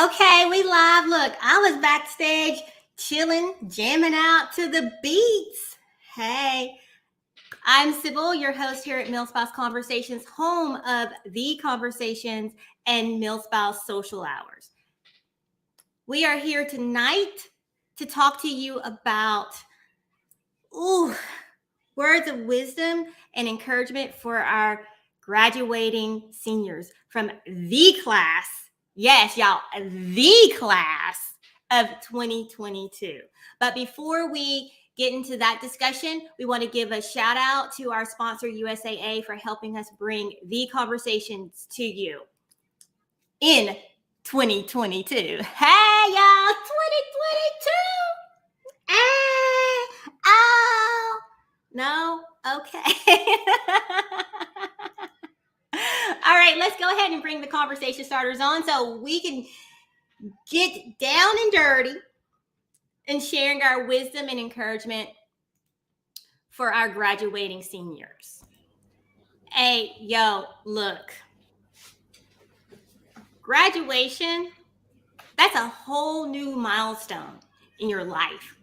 Okay, we live. Look, I was backstage chilling, jamming out to the beats. Hey, I'm Sybil, your host here at Millspouse Conversations, home of the conversations and Millspouse social hours. We are here tonight to talk to you about words of wisdom and encouragement for our graduating seniors from the class. Yes, y'all, the class of 2022. But before we get into that discussion, we want to give a shout out to our sponsor, USAA, for helping us bring the conversations to you in 2022. Hey, y'all, 2022. Oh, no? Okay. All right, let's go ahead and bring the conversation starters on so we can get down and dirty in sharing our wisdom and encouragement for our graduating seniors. Hey, yo, look. Graduation, that's a whole new milestone in your life.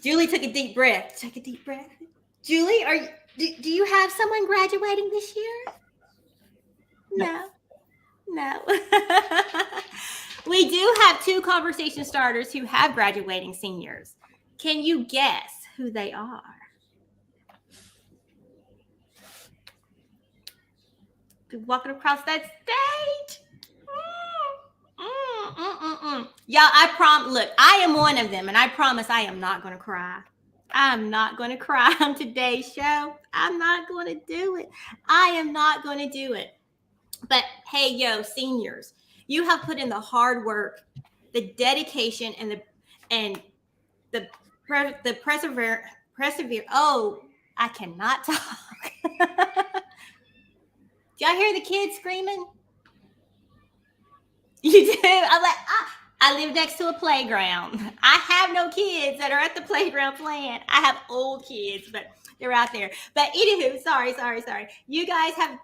Julie took a deep breath. Take a deep breath. Julie, do you have someone graduating this year? No. We do have two conversation starters who have graduating seniors. Can you guess who they are? Walking across that stage. Y'all, look, I am one of them, and I promise I am not going to cry. I'm not going to cry on today's show. I'm not going to do it. I am not going to do it. But hey, yo, seniors, you have put in the hard work, the dedication, and the persevere. Oh, I cannot talk. Do y'all hear the kids screaming? You do? I'm like, I live next to a playground. I have no kids that are at the playground playing. I have old kids, but they're out there. But anywho, sorry. You guys have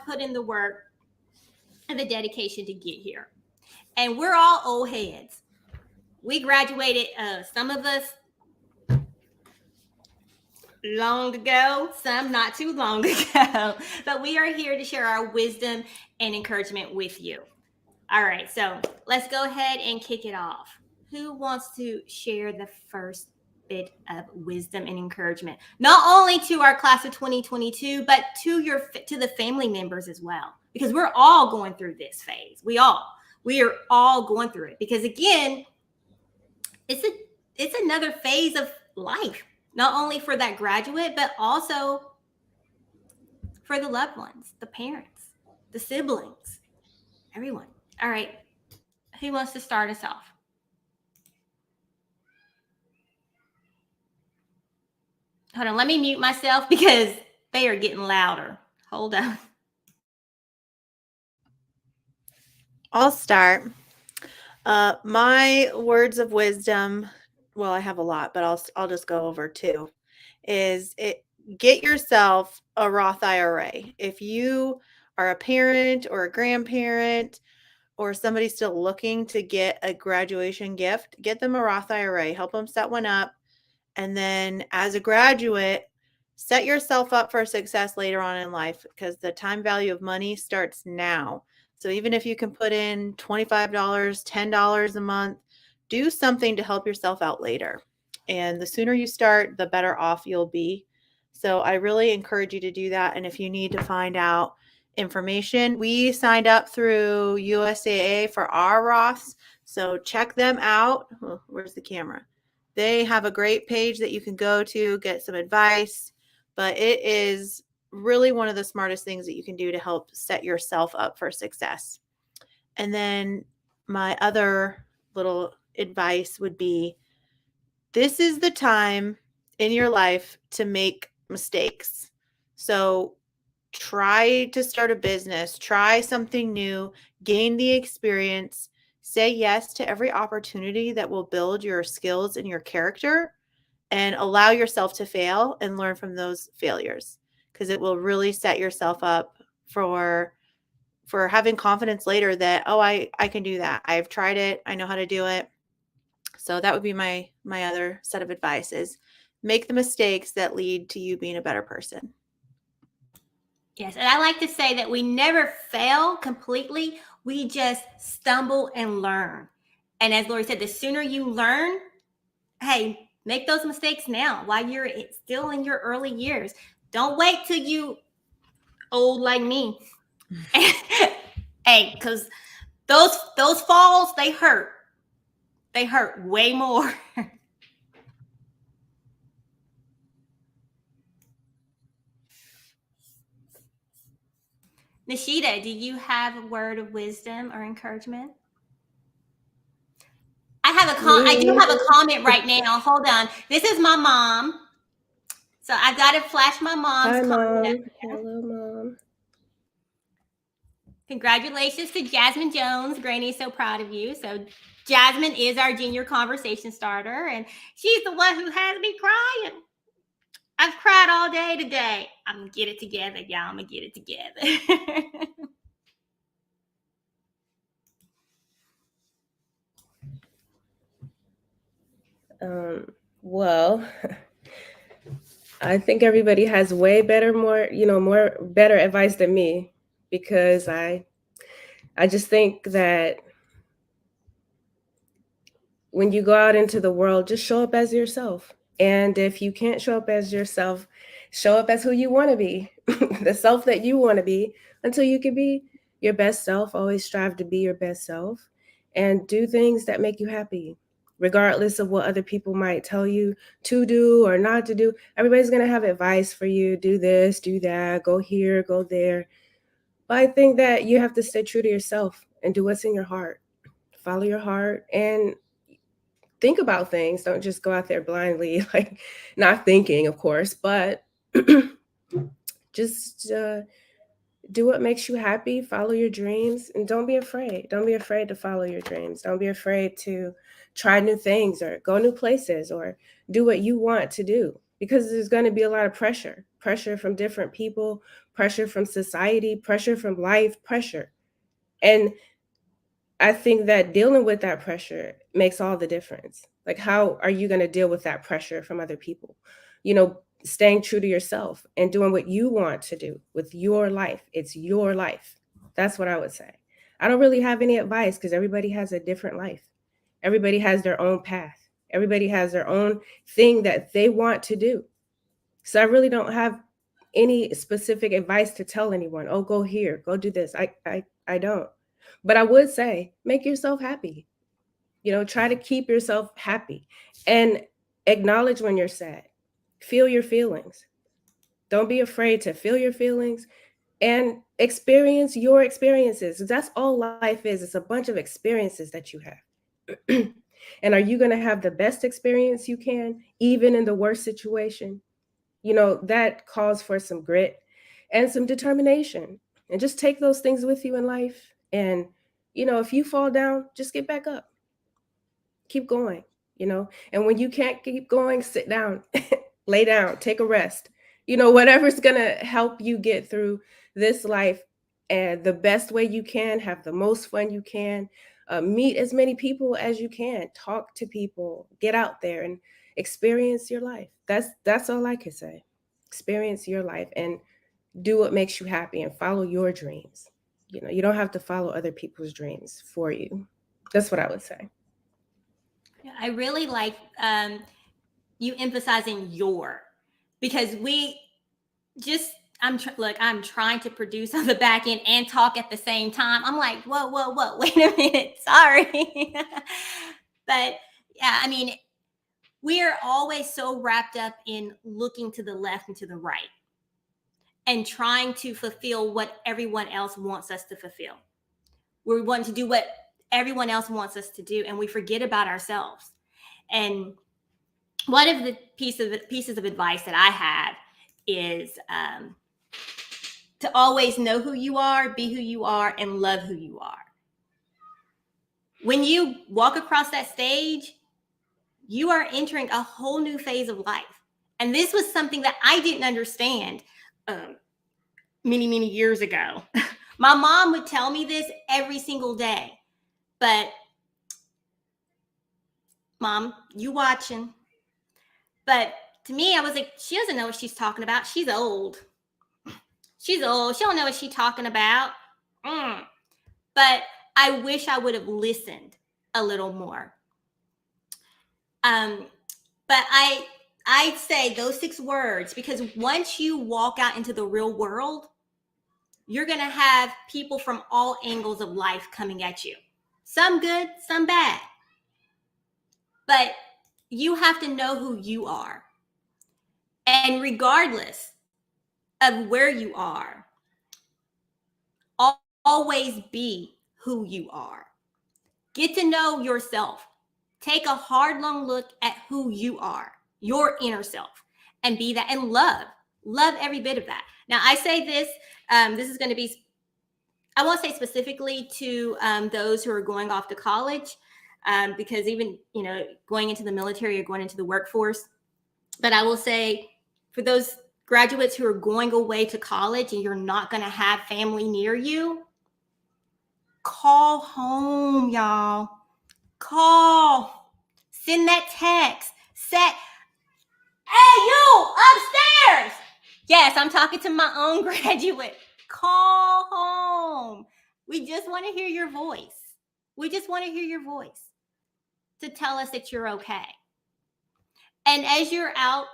put in the work and the dedication to get here. And we're all old heads. We graduated, some of us long ago, some not too long ago. But we are here to share our wisdom and encouragement with you. All right, so let's go ahead and kick it off. Who wants to share the first bit of wisdom and encouragement, not only to our class of 2022, but to the family members as well, because we're all going through this phase. We are all going through it, because again, it's another phase of life, not only for that graduate, but also for the loved ones, the parents, the siblings, everyone. All right, who wants to start us off? Hold on, let me mute myself because they are getting louder. Hold on. I'll start. My words of wisdom, well, I have a lot, but I'll just go over two, get yourself a Roth IRA. If you are a parent or a grandparent or somebody still looking to get a graduation gift, get them a Roth IRA, help them set one up. And then as a graduate, set yourself up for success later on in life, because the time value of money starts now. So even if you can put in $25, $10 a month, do something to help yourself out later. And the sooner you start, the better off you'll be. So I really encourage you to do that. And if you need to find out information, we signed up through USAA for our Roths. So check them out. Oh, where's the camera? They have a great page that you can go to, get some advice, but it is really one of the smartest things that you can do to help set yourself up for success. And then my other little advice would be, this is the time in your life to make mistakes. So try to start a business, try something new, gain the experience, say yes to every opportunity that will build your skills and your character, and allow yourself to fail and learn from those failures, because it will really set yourself up for for having confidence later that, oh, I can do that. I've tried it. I know how to do it. So that would be my other set of advice is make the mistakes that lead to you being a better person. Yes, and I like to say that we never fail completely. We just stumble and learn. And as Lori said, the sooner you learn, hey, make those mistakes now while you're still in your early years. Don't wait till you old like me. Hey, because those falls, they hurt. They hurt way more. Nishita, do you have a word of wisdom or encouragement? I do have a comment right now. Hold on. This is my mom. So I got to flash my mom's Hi, comment. Mom. Hello, Mom. Congratulations to Jasmine Jones. Granny's so proud of you. So Jasmine is our junior conversation starter, and she's the one who has me crying. I've cried all day today. I'm going to get it together, y'all. I'm going to get it together. Well, I think everybody has way better, more better advice than me, because I just think that when you go out into the world, just show up as yourself. And if you can't show up as yourself, show up as who you want to be, the self that you want to be, until you can be your best self. Always strive to be your best self and do things that make you happy, regardless of what other people might tell you to do or not to do. Everybody's going to have advice for you. Do this, do that, go here, go there. But I think that you have to stay true to yourself and do what's in your heart. Follow your heart and think about things. Don't just go out there blindly, like not thinking, of course, but just do what makes you happy. Follow your dreams and don't be afraid. Don't be afraid to follow your dreams. Don't be afraid to try new things or go new places or do what you want to do, because there's going to be a lot of pressure from different people, pressure from society, pressure from life, pressure. And I think that dealing with that pressure makes all the difference. Like, how are you going to deal with that pressure from other people? Staying true to yourself and doing what you want to do with your life. It's your life. That's what I would say. I don't really have any advice because everybody has a different life. Everybody has their own path. Everybody has their own thing that they want to do. So I really don't have any specific advice to tell anyone. Oh, go here, go do this. I don't. But I would say, make yourself happy. Try to keep yourself happy and acknowledge when you're sad. Feel your feelings. Don't be afraid to feel your feelings and experience your experiences. That's all life is. It's a bunch of experiences that you have. And are you going to have the best experience you can, even in the worst situation? That calls for some grit and some determination. And just take those things with you in life. And, if you fall down, just get back up. Keep going, And when you can't keep going, sit down, lay down, take a rest. Whatever's going to help you get through this life and the best way you can, have the most fun you can, meet as many people as you can, talk to people, get out there and experience your life. That's all I can say. Experience your life and do what makes you happy and follow your dreams. You don't have to follow other people's dreams for you. That's what I would say. I really like you emphasizing your, because I'm trying to produce on the back end and talk at the same time. I'm like, whoa, wait a minute, sorry. But yeah, we are always so wrapped up in looking to the left and to the right and trying to fulfill what everyone else wants us to fulfill. We want to do what everyone else wants us to do, and we forget about ourselves. And one of the pieces of advice that I have is to always know who you are, be who you are, and love who you are. When you walk across that stage, you are entering a whole new phase of life. And this was something that I didn't understand many, many years ago My mom would tell me this every single day, but Mom, you watching. But to me, I was like, she doesn't know what she's talking about. She's old. She's old. She don't know what she's talking about. But I wish I would have listened a little more. But I'd say those 6 words, because once you walk out into the real world, you're going to have people from all angles of life coming at you. Some good, some bad. But you have to know who you are. And regardless of where you are, always be who you are. Get to know yourself. Take a hard, long look at who you are, your inner self, and be that, and love every bit of that. Now, I say this, this is going to be, I won't say specifically to those who are going off to college, because even, going into the military or going into the workforce, but I will say for those graduates who are going away to college and you're not going to have family near you, call home, y'all. Call. Send that text. Hey, you upstairs. Yes, I'm talking to my own graduate. Call home. We just want to hear your voice. We just want to hear your voice to tell us that you're okay. And as you're out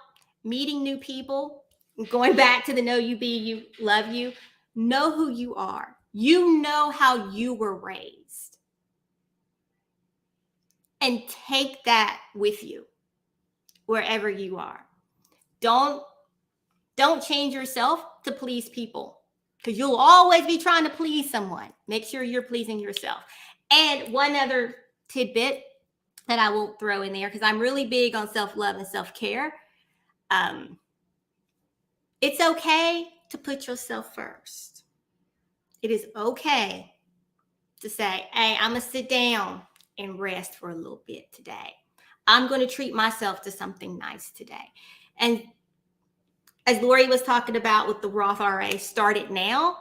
meeting new people, going back to the know you, be you, love you, know who you are. You know how you were raised. And take that with you wherever you are. Don't change yourself to please people, because you'll always be trying to please someone. Make sure you're pleasing yourself. And one other tidbit that I will throw in there, because I'm really big on self-love and self-care. It's okay to put yourself first. It is okay to say, hey, I'm going to sit down and rest for a little bit today. I'm going to treat myself to something nice today. And as Lori was talking about with the Roth IRA, start it now.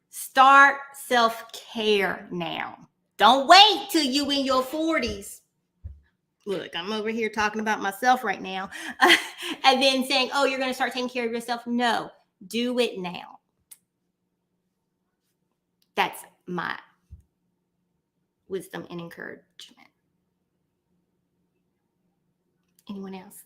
Start self-care now. Don't wait till you in your 40s. Look, I'm over here talking about myself right now. And then saying, oh, you're going to start taking care of yourself. No, do it now. That's my wisdom and encouragement. Anyone else?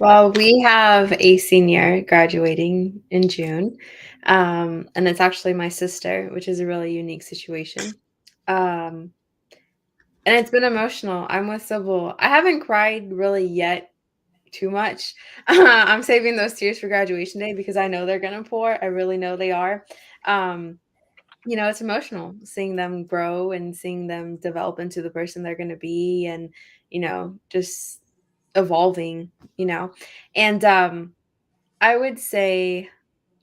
Well, we have a senior graduating in June, and it's actually my sister, which is a really unique situation. And it's been emotional. I'm with Sybil. I haven't cried really yet too much. I'm saving those tears for graduation day because I know they're going to pour. I really know they are. It's emotional seeing them grow and seeing them develop into the person they're going to be, and, just evolving, and I would say,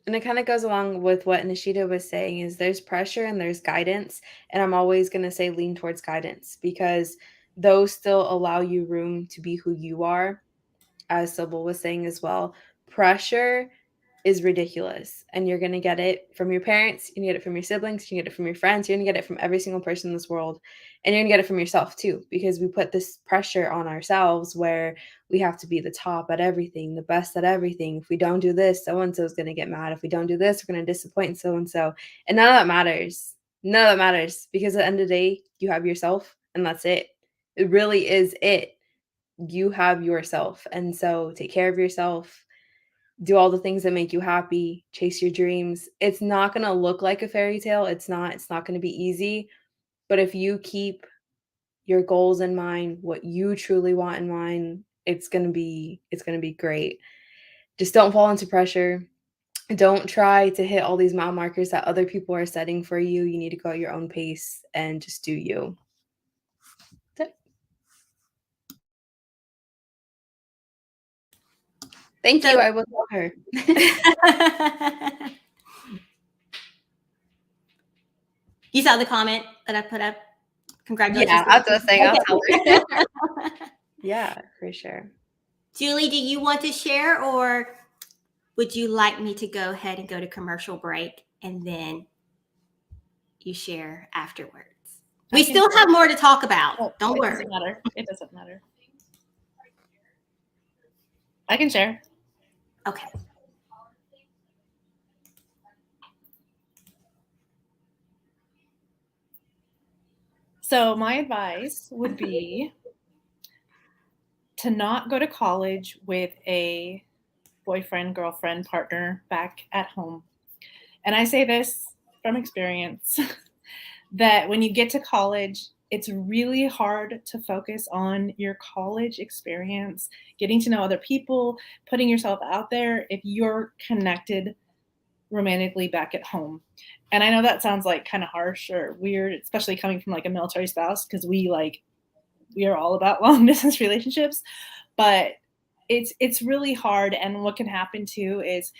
and it kind of goes along with what Nishita was saying, is there's pressure and there's guidance, and I'm always going to say lean towards guidance, because those still allow you room to be who you are, as Sybil was saying as well. Pressure is ridiculous, and you're going to get it from your parents, you can get it from your siblings, you can get it from your friends, you're going to get it from every single person in this world, and you're going to get it from yourself too, because we put this pressure on ourselves where we have to be the top at everything, the best at everything. If we don't do this, so-and-so is going to get mad. If we don't do this, we're going to disappoint so-and-so, and none of that matters. None of that matters, because at the end of the day, you have yourself, and that's it. It really is it. You have yourself, and so take care of yourself. Do all the things that make you happy, chase your dreams. It's not going to look like a fairy tale. It's not going to be easy. But if you keep your goals in mind, what you truly want in mind, it's going to be great. Just don't fall into pressure. Don't try to hit all these mile markers that other people are setting for you. You need to go at your own pace and just do you. Thank you. I will tell her. You saw the comment that I put up? Congratulations. Yeah, that's what I was saying. I'll tell her. Yeah, for sure. Julie, do you want to share, or would you like me to go ahead and go to commercial break and then you share afterwards? We still have more to talk about. Oh, Don't it worry. doesn't matter. It doesn't matter. I can share. Okay. So my advice would be to not go to college with a boyfriend, girlfriend, partner back at home. And I say this from experience that when you get to college, it's really hard to focus on your college experience, getting to know other people, putting yourself out there if you're connected romantically back at home. And I know that sounds like kind of harsh or weird, especially coming from like a military spouse, because we are all about long distance relationships, but it's really hard. And what can happen too is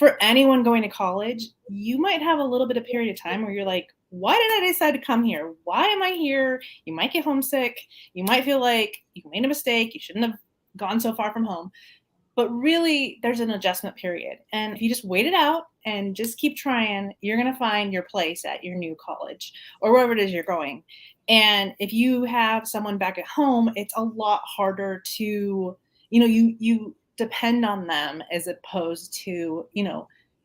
for anyone going to college, you might have a little bit of period of time where you're like, why did I decide to come here? Why am I here? You might get homesick. You might feel like you made a mistake. You shouldn't have gone so far from home. But really, there's an adjustment period. And if you just wait it out and just keep trying, you're going to find your place at your new college or wherever it is you're going. And if you have someone back at home, it's a lot harder to, you depend on them as opposed to,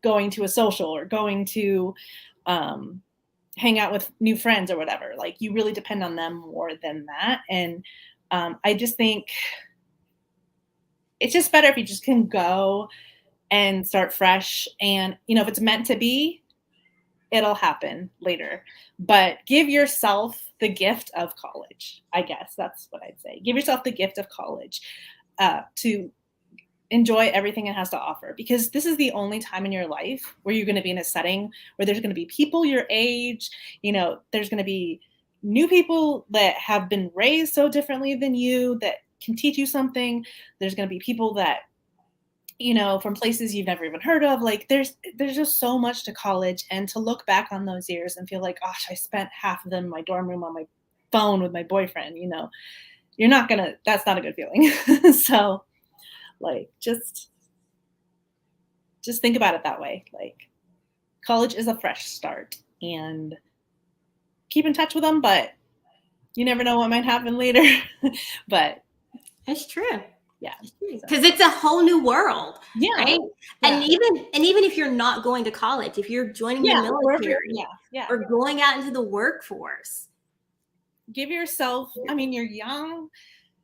going to a social or going to hang out with new friends or whatever. Like you really depend on them more than that. And I just think it's just better if you just can go and start fresh. And, if it's meant to be, it'll happen later. But give yourself the gift of college. I guess that's what I'd say. Give yourself the gift of college to enjoy everything it has to offer, because this is the only time in your life where you're going to be in a setting where there's going to be people your age, there's going to be new people that have been raised so differently than you that can teach you something. There's going to be people that, from places you've never even heard of. Like there's just so much to college, and to look back on those years and feel like, gosh, I spent half of them in my dorm room on my phone with my boyfriend, that's not a good feeling. So like, just think about it that way. Like college is a fresh start, and keep in touch with them, but you never know what might happen later. But It's true. yeah, because it's a whole new world. Yeah. Right. Yeah. And even if you're not going to college, if you're joining the military or going out into the workforce, give yourself, you're young,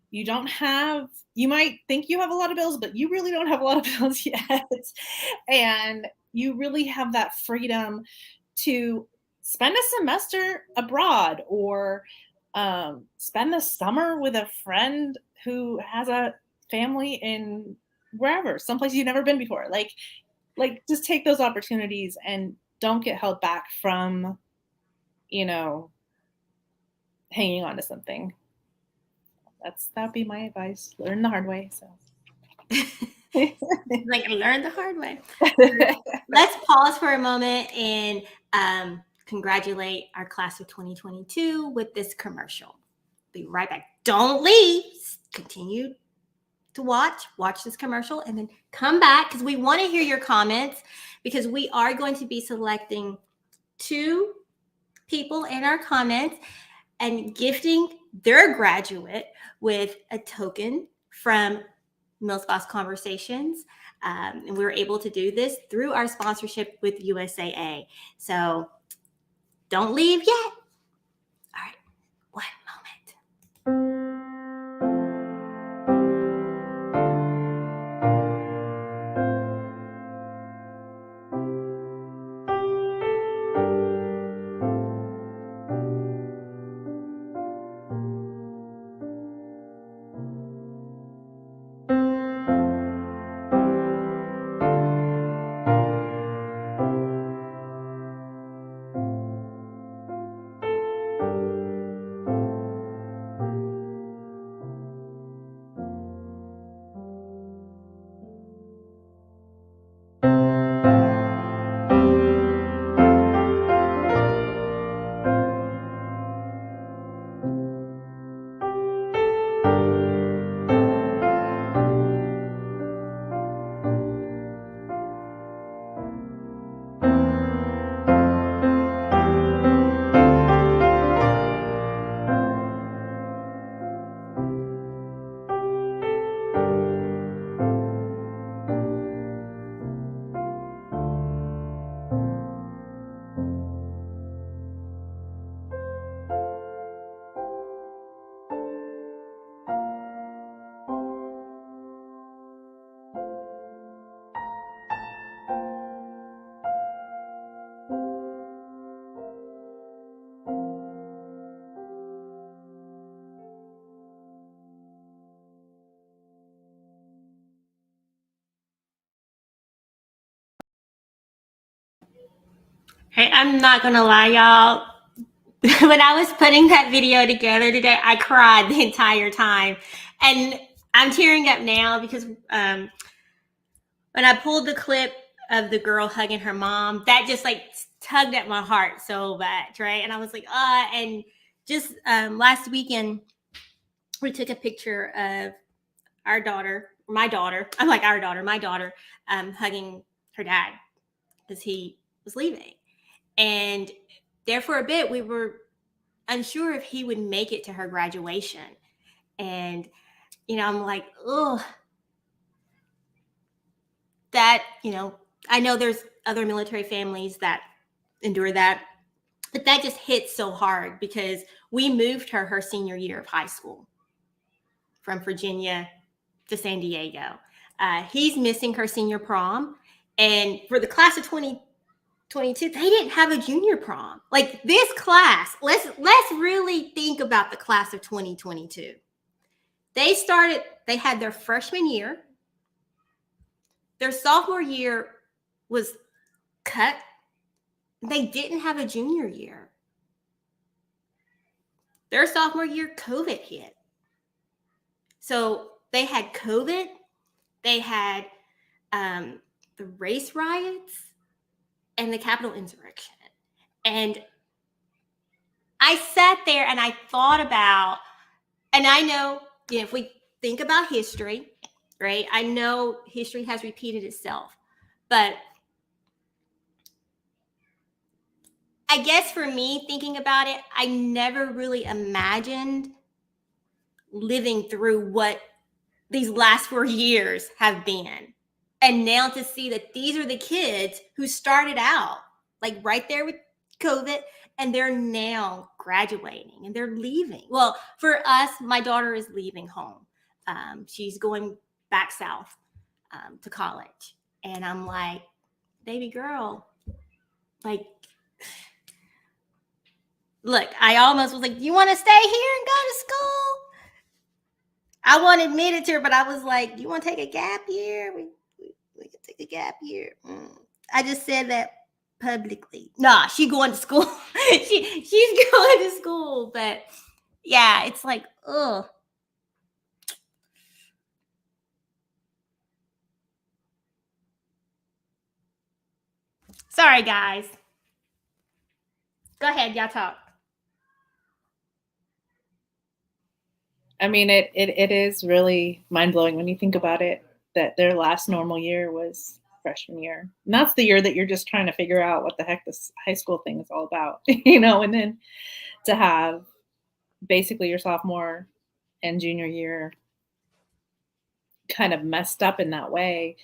you might think you have a lot of bills, but you really don't have a lot of bills yet. And you really have that freedom to spend a semester abroad or spend the summer with a friend who has a family in wherever, someplace you've never been before. Like just take those opportunities and don't get held back from, hanging on to something. That'd be my advice. Learn the hard way. So like learn the hard way. Let's pause for a moment and congratulate our class of 2022 with this commercial. Be right back. Don't leave. Continue to watch this commercial and then come back, because we want to hear your comments, because we are going to be selecting 2 people in our comments and gifting their graduate with a token from MilSpouse Conversations. And we were able to do this through our sponsorship with USAA. So don't leave yet. All right, 1 moment. Hey, I'm not gonna lie, y'all. When I was putting that video together today, I cried the entire time, and I'm tearing up now because when I pulled the clip of the girl hugging her mom, that just like tugged at my heart so much, right? And I was like, and just last weekend, we took a picture of our daughter, my daughter. I'm like our daughter, my daughter, hugging her dad because he was leaving. And there for a bit, we were unsure if he would make it to her graduation. And, I'm like, oh, that, I know there's other military families that endure that, but that just hits so hard because we moved her senior year of high school from Virginia to San Diego. He's missing her senior prom. And for the class of 2022, they didn't have a junior prom. Like this class, let's really think about the class of 2022. They had their freshman year. Their sophomore year was cut. They didn't have a junior year. Their sophomore year, COVID hit. So they had COVID. They had the race riots and the Capitol insurrection. And I sat there and I thought about, and I know, if we think about history, right? I know history has repeated itself, but I guess for me, thinking about it, I never really imagined living through what these last 4 years have been. And now to see that these are the kids who started out like right there with COVID, and they're now graduating and they're leaving. Well, for us, my daughter is leaving home. She's going back south to college. And I'm like, baby girl, like, look, I almost was like, do you want to stay here and go to school? I won't admit it to her, but I was like, do you want to take a gap year? We can take a gap year. I just said that publicly. Nah, she's going to school. she's going to school. But yeah, it's like, ugh. Sorry, guys. Go ahead, y'all talk. I mean, it is really mind-blowing when you think about it, that their last normal year was freshman year. And that's the year that you're just trying to figure out what the heck this high school thing is all about, and then to have basically your sophomore and junior year kind of messed up in that way.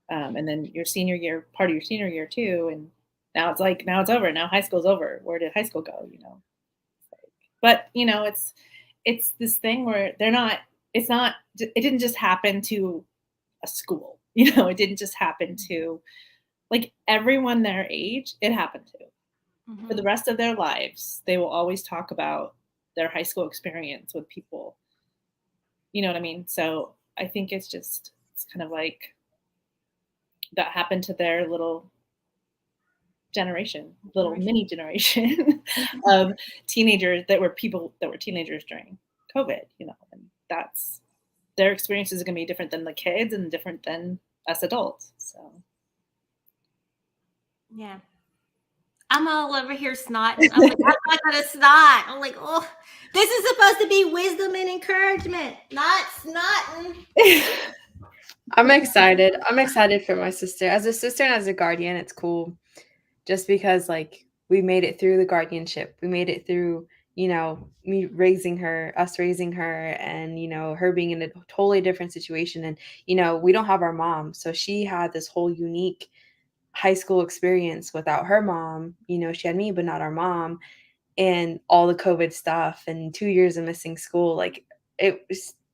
And then your senior year, part of your senior year too. And now it's over. Now high school's over. Where did high school go? But it's this thing where it didn't just happen to a school, it didn't just happen to like everyone their age, it happened to. For the rest of their lives, they will always talk about their high school experience with people. You know what I mean? So I think it's kind of like that happened to their little mini generation of teenagers that were teenagers during COVID, and that's their experience is going to be different than the kids and different than us adults. So yeah, I'm all over here snotting. I'm like, I'm not gonna snot. I'm like, oh, this is supposed to be wisdom and encouragement, not snotting. I'm excited. I'm excited for my sister. As a sister and as a guardian, it's cool. Just because like we made it through the guardianship. We made it through, me raising her, us raising her, and, her being in a totally different situation. And, we don't have our mom. So she had this whole unique high school experience without her mom. She had me, but not our mom, and all the COVID stuff and 2 years of missing school. Like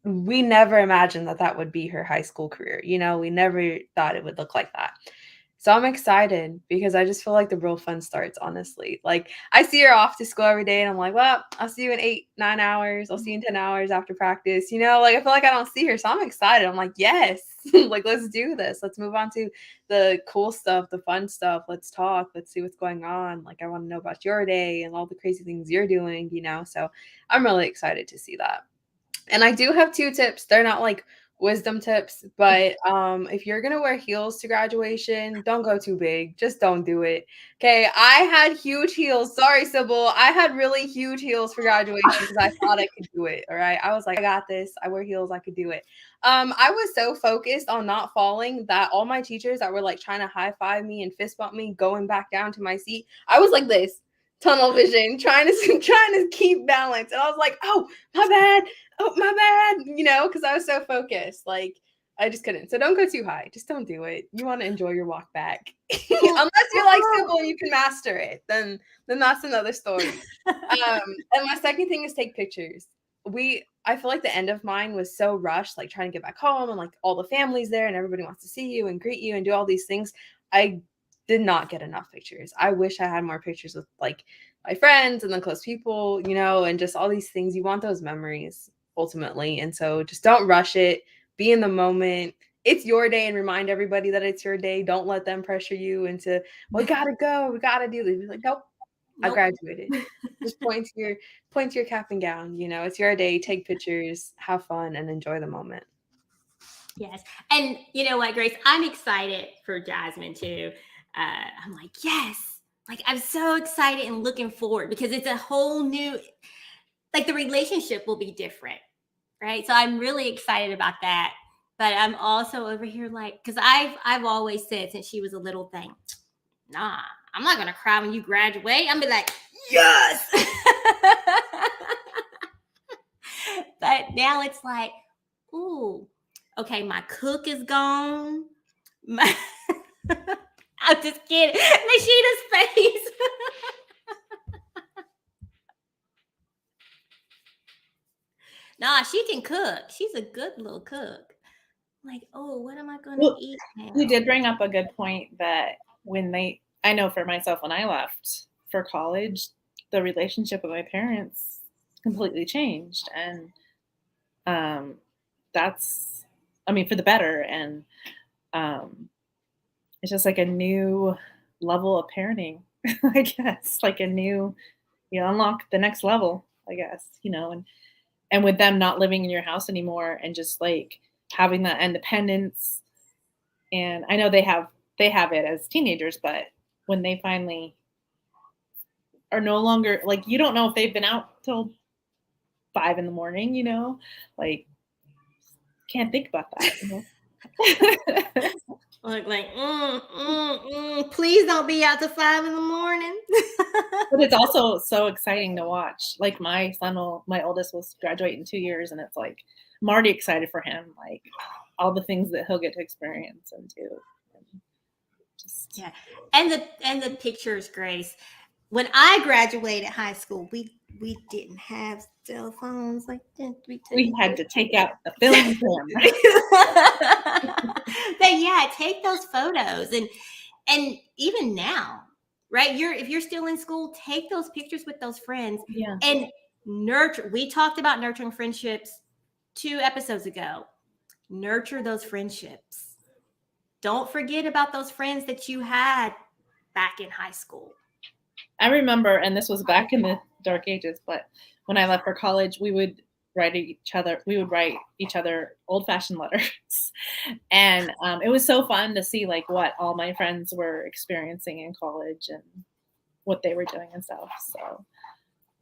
we never imagined that would be her high school career. We never thought it would look like that. So I'm excited because I just feel like the real fun starts, honestly. Like I see her off to school every day and I'm like, well, I'll see you in 8-9 hours. I'll see you in 10 hours after practice. Like I feel like I don't see her. So I'm excited. I'm like, yes, like let's do this. Let's move on to the cool stuff, the fun stuff. Let's talk. Let's see what's going on. Like I want to know about your day and all the crazy things you're doing, So I'm really excited to see that. And I do have 2 tips. They're not like wisdom tips, but if you're gonna wear heels to graduation, don't go too big. Just don't do it. Okay, I had huge heels. Sorry, Sybil. I had really huge heels for graduation because I thought I could do it. All right, I was like, I got this. I wear heels. I could do it. I was so focused on not falling that all my teachers that were like trying to high five me and fist bump me going back down to my seat, I was like this, tunnel vision, trying to keep balance, and I was like, oh my bad. Oh, my bad, because I was so focused. Like, I just couldn't. So don't go too high. Just don't do it. You want to enjoy your walk back. Unless you're like Sybil and you can master it, then that's another story. And my second thing is take pictures. I feel like the end of mine was so rushed, like trying to get back home and like all the family's there and everybody wants to see you and greet you and do all these things. I did not get enough pictures. I wish I had more pictures with like my friends and the close people, and just all these things. You want those memories ultimately. And so just don't rush it. Be in the moment. It's your day and remind everybody that it's your day. Don't let them pressure you into, we gotta go. We gotta do this. Be like, nope. I graduated. Just point to your cap and gown. It's your day. Take pictures, have fun, and enjoy the moment. Yes. And you know what, Grace? I'm excited for Jasmine too. I'm like, yes. Like, I'm so excited and looking forward because it's a whole new, like the relationship will be different, right? So I'm really excited about that. But I'm also over here like, because I've always said since she was a little thing, nah, I'm not gonna cry when you graduate. I'm be like, yes. But now it's like, ooh, okay, my cook is gone. I'm just kidding. Nashita's face. Nah, she can cook. She's a good little cook. Like, oh, what am I going to eat now? You did bring up a good point that I know for myself, when I left for college, the relationship with my parents completely changed. And that's, for the better. And it's just like a new level of parenting, I guess, like a new, unlock the next level, I guess, and with them not living in your house anymore and just like having that independence. And I know they have it as teenagers, but when they finally are no longer, like, you don't know if they've been out till 5 a.m, like, can't think about that, Like, please don't be out till 5 a.m. But it's also so exciting to watch. Like, my oldest will graduate in 2 years, and it's like, I'm already excited for him, like all the things that he'll get to experience and do. Yeah. And the pictures, Grace. When I graduated high school, we didn't have cell phones. Like, we had to take out the film camera. But yeah, take those photos, and even now, right? If you're still in school, take those pictures with those friends. Yeah. And nurture. We talked about nurturing friendships 2 episodes ago. Nurture those friendships. Don't forget about those friends that you had back in high school. I remember, and this was back in the dark ages, but when I left for college, we would write each other old-fashioned letters. And it was so fun to see like what all my friends were experiencing in college and what they were doing and stuff. So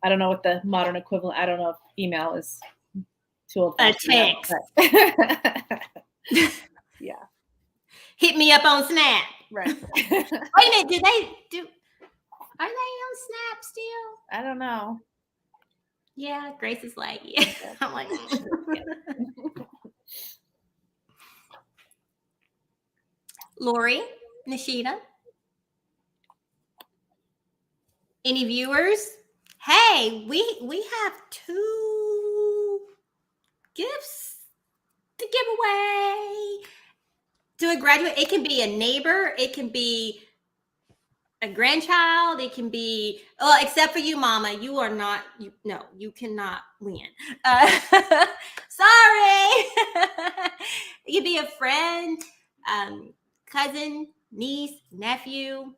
I don't know what the modern equivalent, I don't know if email is too old. A text. Yeah. Hit me up on Snap. Right. Wait a minute, are they on Snap still? I don't know. Yeah, Grace is like, yeah. I'm like, Lori, Nashita, any viewers? Hey, we have 2 gifts to give away. to a graduate. It can be a neighbor. It can be a grandchild. It can be, oh, except for you, Mama. You are not. No, you cannot win. Sorry. It could be a friend, cousin, niece, nephew.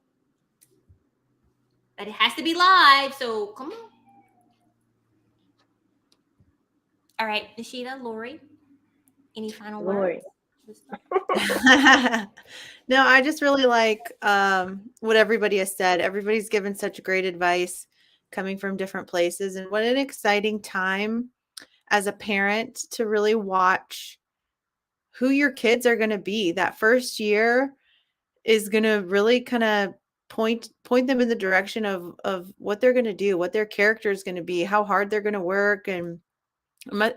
But it has to be live. So come on. All right, Nishita, Lori, any final Lori. words? No, I just really like what everybody has said. Everybody's given such great advice coming from different places. And what an exciting time as a parent to really watch who your kids are going to be. That first year is going to really kind of point them in the direction of what they're going to do, what their character is going to be, how hard they're going to work. And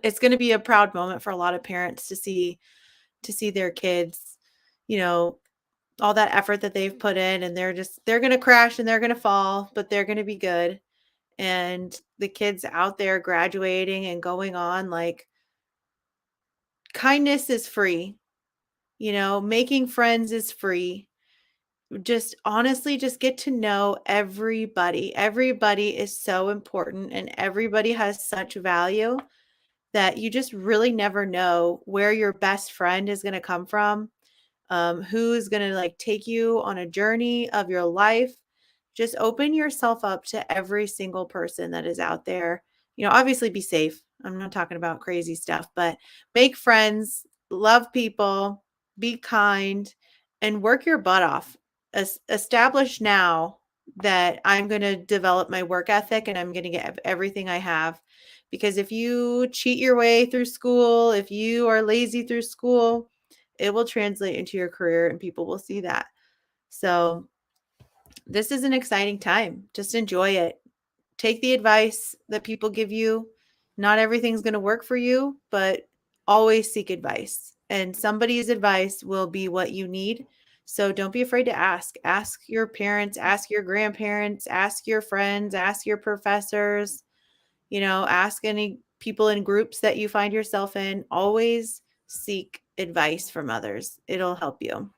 it's going to be a proud moment for a lot of parents to see their kids, you know, all that effort that they've put in, and they're going to crash and they're going to fall, but they're going to be good. And the kids out there graduating and going on, like, kindness is free, making friends is free. Just honestly, just get to know everybody. Everybody is so important and everybody has such value that you just really never know where your best friend is going to come from, who is going to like take you on a journey of your life. Just open yourself up to every single person that is out there. Obviously be safe. I'm not talking about crazy stuff, but make friends, love people, be kind, and work your butt off. Establish now that I'm going to develop my work ethic and I'm going to get everything I have. Because if you cheat your way through school, if you are lazy through school, it will translate into your career and people will see that. So this is an exciting time. Just enjoy it. Take the advice that people give you. Not everything's going to work for you, but always seek advice. And somebody's advice will be what you need. So don't be afraid to ask. Ask your parents, ask your grandparents, ask your friends, ask your professors, ask any people in groups that you find yourself in. Always seek advice from others. It'll help you.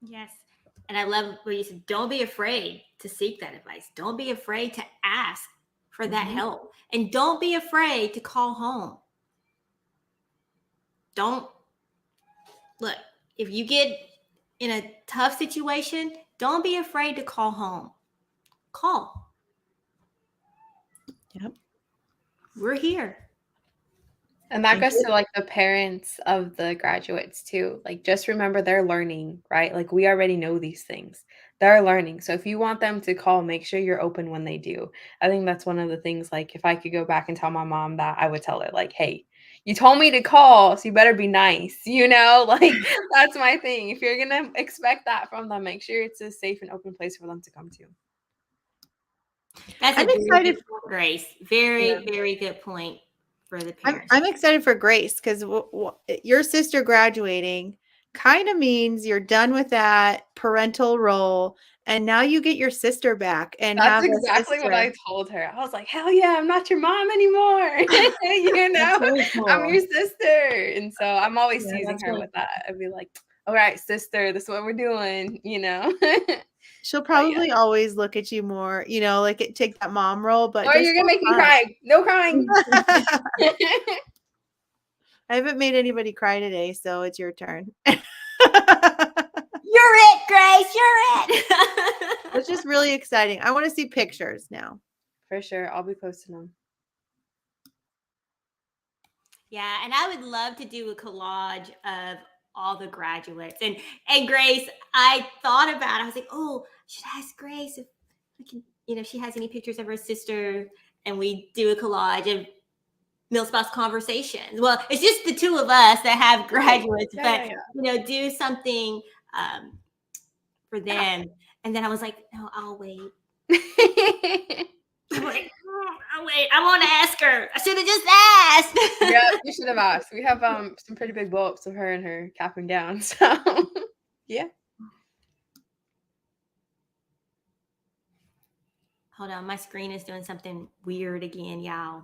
Yes. And I love what you said. Don't be afraid to seek that advice. Don't be afraid to ask for that help. And don't be afraid to call home. Look, if you get in a tough situation, don't be afraid to call home. Call. Yep. We're here. And that goes to like the parents of the graduates too. Like, just remember they're learning, right? Like, we already know these things. They're learning. So if you want them to call, make sure you're open when they do. I think that's one of the things, like, if I could go back and tell my mom that, I would tell her, like, hey, you told me to call, so you better be nice, Like, that's my thing. If you're going to expect that from them, make sure it's a safe and open place for them to come to. That's I'm a very excited good point, Grace. Very, very good point for the parents. I'm excited for Grace because your sister graduating kind of means you're done with that parental role, and now you get your sister back and That's have exactly what I told her. I was like, hell yeah, I'm not your mom anymore. That's really cool. I'm your sister. And so I'm always Yeah, teasing that's her really with that. I'd be like, all right, sister, this is what we're doing, She'll probably always look at you more, like take that mom role, but Or you're gonna make me cry. No crying. I haven't made anybody cry today, so it's your turn. You're it, Grace. You're it. It's just really exciting. I want to see pictures now. For sure. I'll be posting them. Yeah, and I would love to do a collage of all the graduates. And Grace, I thought about it. I was like, oh, I should ask Grace if we can, if she has any pictures of her sister, and we do a collage of Milspouse conversations. Well, it's just the two of us that have graduates, but do something for them. And then I was like, no, I'll wait. I'll wait. I want to ask her. I should have just asked. Yeah, you should have asked. We have some pretty big blow-ups of her and her cap and gown. So yeah. Hold on, my screen is doing something weird again, y'all.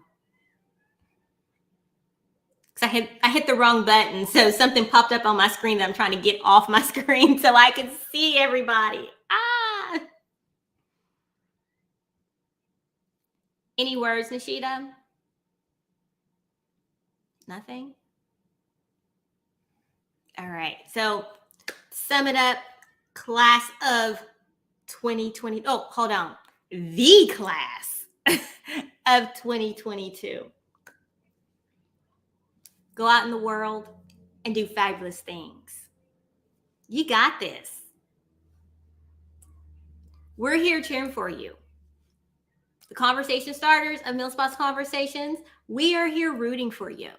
because I hit the wrong button. So something popped up on my screen that I'm trying to get off my screen so I can see everybody. Any words, Nishita? Nothing? All right. So sum it up. Class of 2020. Oh, hold on. The class of 2022. Go out in the world and do fabulous things. You got this. We're here cheering for you. The conversation starters of Millspots Conversations, we are here rooting for you.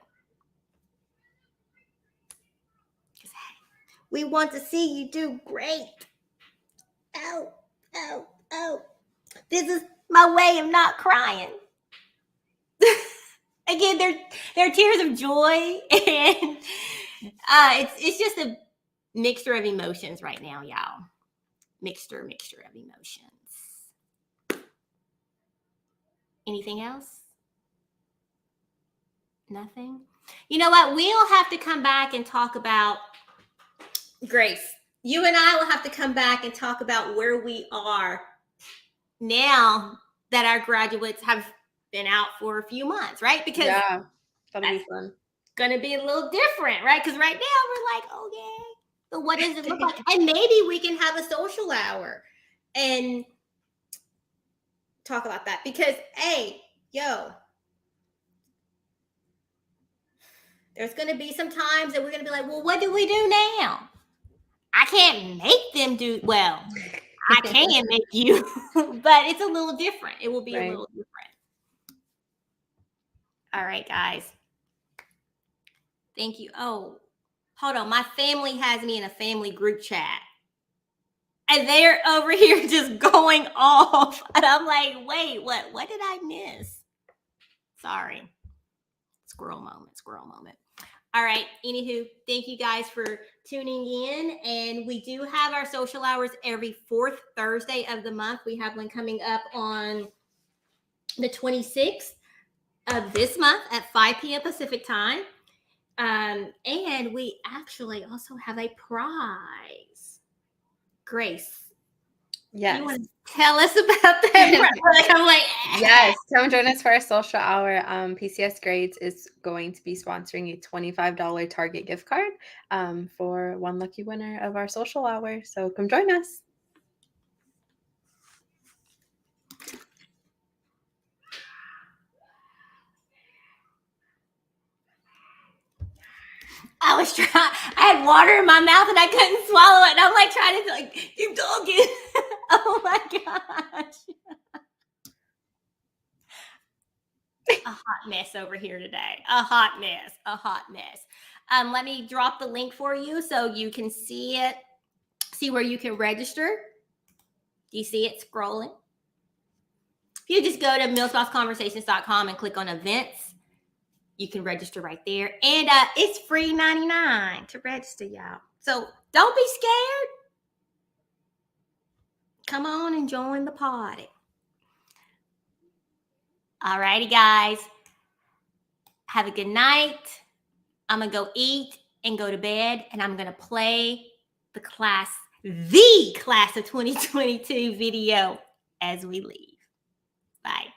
We want to see you do great. Oh, oh, oh. This is my way of not crying. Again, they're tears of joy, and it's just a mixture of emotions right now, y'all. Mixture of emotions. Anything else? Nothing? You know what? We'll have to come back and talk about Grace. You and I will have to come back and talk about where we are now that our graduates have been out for a few months, right? Because Yeah, that'll be fun. Gonna be a little different, right? Because right now we're like, okay, so what does it look like? And maybe we can have a social hour and talk about that. Because hey, there's gonna be some times that we're gonna be like, well, what do we do now? I can't make them do well. I can make you, but it's a little different. It will be a little different. All right, guys. Thank you. Oh, hold on. My family has me in a family group chat. And they're over here just going off. And I'm like, wait, what did I miss? Sorry. Squirrel moment. All right. Anywho, thank you guys for tuning in. And we do have our social hours every fourth Thursday of the month. We have one coming up on the 26th of this month at 5 p.m. Pacific time. And we actually also have a prize. Grace. Yes. You want to tell us about that? I'm like, yes. Come join us for our social hour. PCS Grades is going to be sponsoring a $25 Target gift card for one lucky winner of our social hour. So come join us. I had water in my mouth and I couldn't swallow it. And I'm like trying to keep talking. Oh my gosh. A hot mess over here today. A hot mess. Let me drop the link for you so you can see it. See where you can register. Do you see it scrolling? If you just go to millspotsconversations.com and click on events, you can register right there. And it's free $99 to register, y'all. So don't be scared. Come on and join the party. All righty, guys. Have a good night. I'm going to go eat and go to bed. And I'm going to play the class of 2022 video as we leave. Bye.